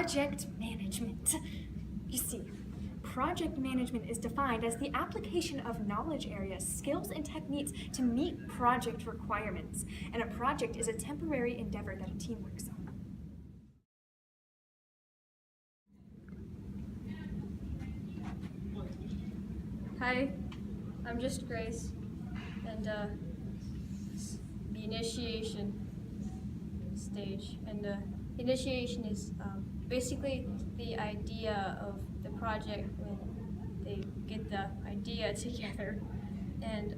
Project management. You see, project management is defined as the application of knowledge areas, skills, and techniques to meet project requirements. And a project is a temporary endeavor that a team works on. Hi, I'm just Grace, and the initiation stage. And initiation is basically the idea of the project when they get the idea together, and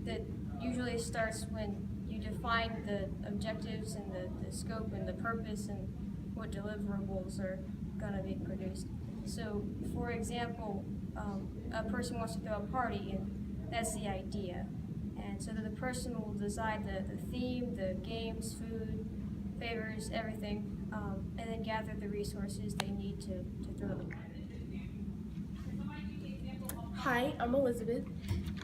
that usually starts when you define the objectives and the scope and the purpose and what deliverables are gonna be produced. So, for example, a person wants to throw a party, and that's the idea. And so that the person will decide the theme, the games, food, favors, everything, and then gather the resources they need to throw the party. Hi, I'm Elizabeth,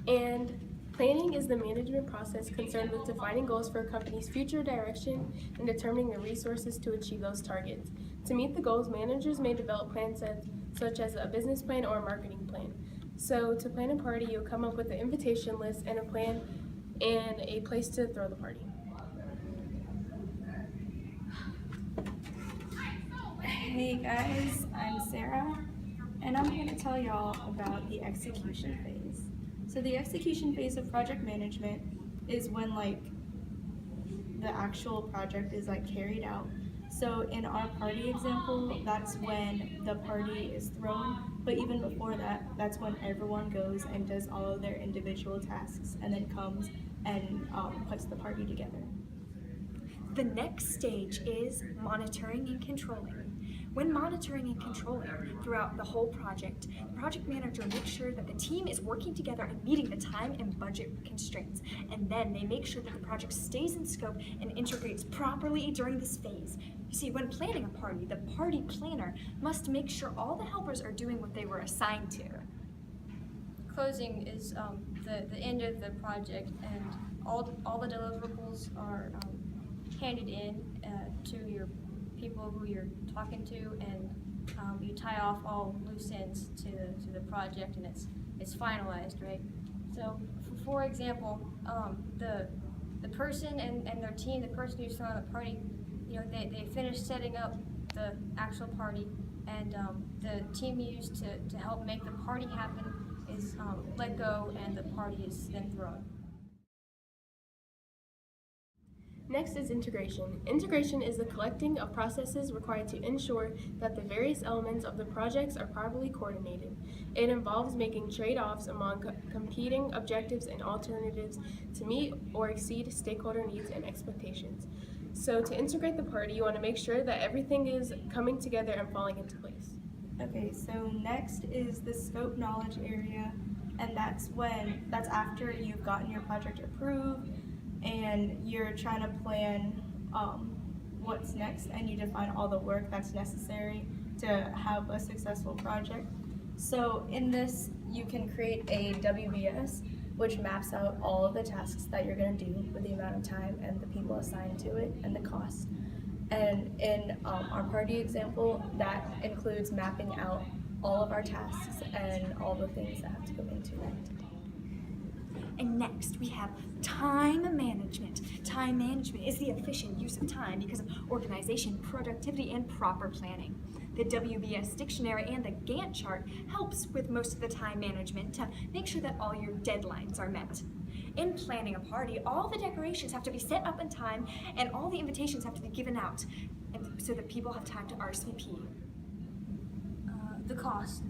and planning is the management process concerned with defining goals for a company's future direction and determining the resources to achieve those targets. To meet the goals, managers may develop plans such as a business plan or a marketing plan. So to plan a party, you'll come up with an invitation list and a plan and a place to throw the party. Hey guys, I'm Sarah, and I'm here to tell y'all about the execution phase. So the execution phase of project management is when the actual project is carried out. So in our party example, that's when the party is thrown, but even before that, that's when everyone goes and does all of their individual tasks and then comes and puts the party together. The next stage is monitoring and controlling. When monitoring and controlling throughout the whole project, the project manager makes sure that the team is working together and meeting the time and budget constraints. And then they make sure that the project stays in scope and integrates properly during this phase. You see, when planning a party, the party planner must make sure all the helpers are doing what they were assigned to. Closing is the end of the project, and all the deliverables are handed in to your people who you're talking to, and you tie off all loose ends to the project, and it's finalized, right? So, for example, the person and their team, the person who's throwing the party, they finish setting up the actual party, and the team used to help make the party happen is let go, and the party is then thrown. Next is integration. Integration is the collecting of processes required to ensure that the various elements of the projects are properly coordinated. It involves making trade-offs among competing objectives and alternatives to meet or exceed stakeholder needs and expectations. So to integrate the party, you want to make sure that everything is coming together and falling into place. Okay, so next is the scope knowledge area, and that's after you've gotten your project approved and you're trying to plan what's next, and you define all the work that's necessary to have a successful project. So in this, you can create a WBS, which maps out all of the tasks that you're going to do with the amount of time and the people assigned to it and the cost. And in our party example, that includes mapping out all of our tasks and all the things that have to go into it. And next, we have time management. Time management is the efficient use of time because of organization, productivity, and proper planning. The WBS dictionary and the Gantt chart helps with most of the time management to make sure that all your deadlines are met. In planning a party, all the decorations have to be set up in time and all the invitations have to be given out so that people have time to RSVP. The cost.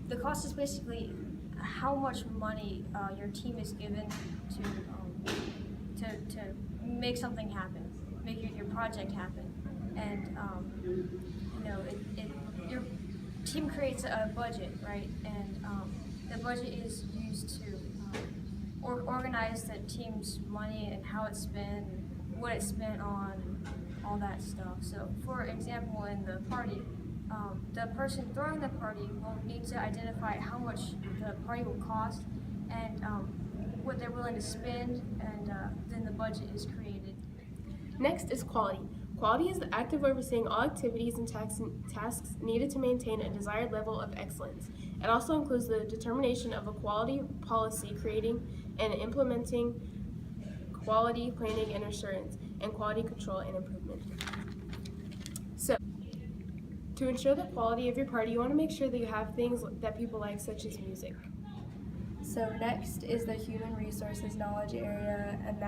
The cost is basically how much money your team is given to make something happen, make your project happen, and your team creates a budget, right? And the budget is used to organize the team's money and how it's spent, what it's spent on, and all that stuff. So, for example, in the party, the person throwing the party will need to identify how much the party will cost and what they're willing to spend, and then the budget is created. Next is quality. Quality is the act of overseeing all activities and tasks needed to maintain a desired level of excellence. It also includes the determination of a quality policy, creating and implementing quality planning and assurance, and quality control and improvement. So, to ensure the quality of your party, you want to make sure that you have things that people like, such as music. So next is the human resources knowledge area, and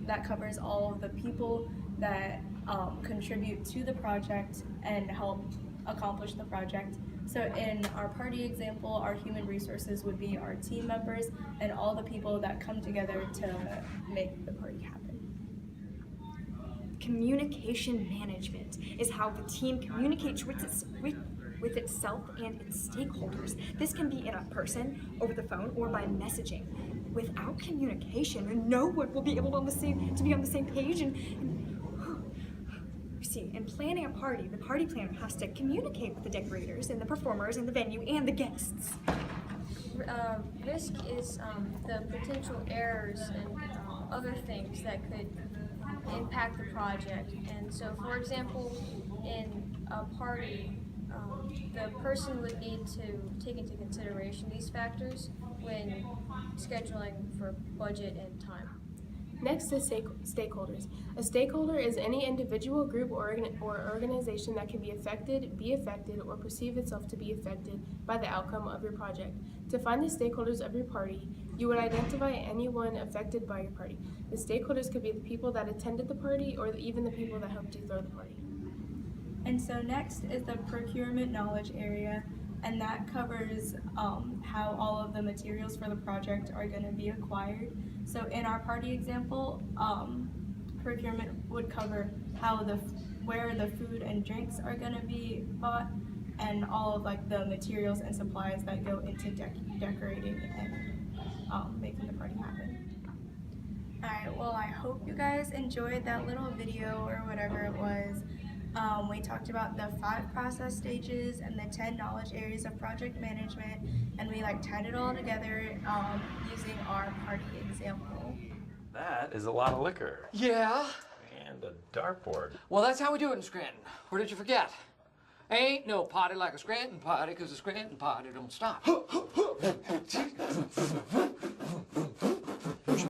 that covers all of the people that contribute to the project and help accomplish the project. So in our party example, our human resources would be our team members and all the people that come together to make the party happen. Communication management is how the team communicates with itself and its stakeholders. This can be in a person, over the phone, or by messaging. Without communication, no one will be able to be on the same page. And see, in planning a party, the party planner has to communicate with the decorators and the performers and the venue and the guests. Risk is the potential errors and other things that could impact the project. And so, for example, in a party, the person would need to take into consideration these factors when scheduling for budget and time. Next is stakeholders. A stakeholder is any individual, group, or organization that can be affected, or perceive itself to be affected by the outcome of your project. To find the stakeholders of your party, you would identify anyone affected by your party. The stakeholders could be the people that attended the party or even the people that helped you throw the party. And so next is the procurement knowledge area, and that covers how all of the materials for the project are going to be acquired. So in our party example, procurement would cover where the food and drinks are going to be bought, and all of like the materials and supplies that go into decorating and making the party happen. Alright, well I hope you guys enjoyed that little video or whatever it was. We talked about the 5 process stages and the 10 knowledge areas of project management, and we tied it all together using our party example. That is a lot of liquor. Yeah? And a dartboard. Well, that's how we do it in Scranton. Or did you forget? Ain't no party like a Scranton party, 'cause a Scranton party don't stop.